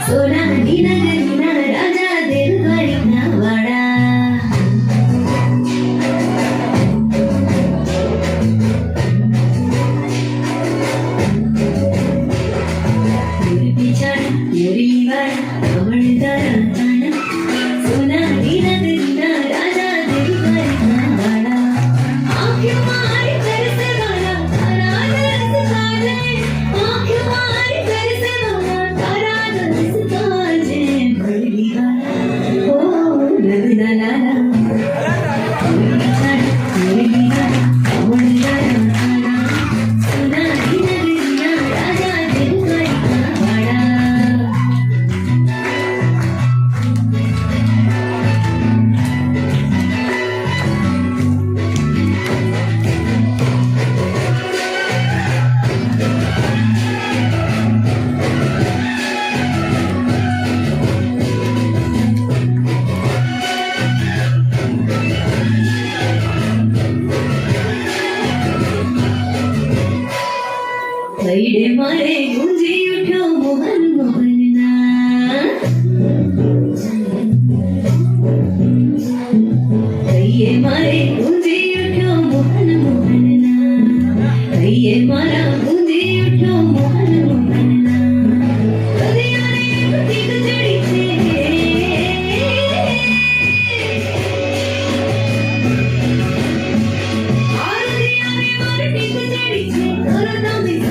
सोना दीना दीना राजा दिल भरना वाड़ा बिछाना मेरी वाड़ा कमलदारा ताना सोना दीना दीना राजा दिल भरना वाड़ा आँखें मारी तेरे से वाला तारा दर्द काले आँखें मारी तेरे से वाला तारा दर्द काले बड़ी वाला ओ लगना लाला बिछाना मेरी वाड़ा कमलदारा ताना सोना दीना दीना राजा दिल भरना वाड़ा कईडे मारे गूंजी उठो मोहन मोहनना कईए मारे गूंजी उठो मोहन मोहनना कईए मारा गूंजी उठो मोहन मोहनना कदिया रे टीक चढ़ी छे आरतिया रे मार टीक चढ़ी छे करता मिस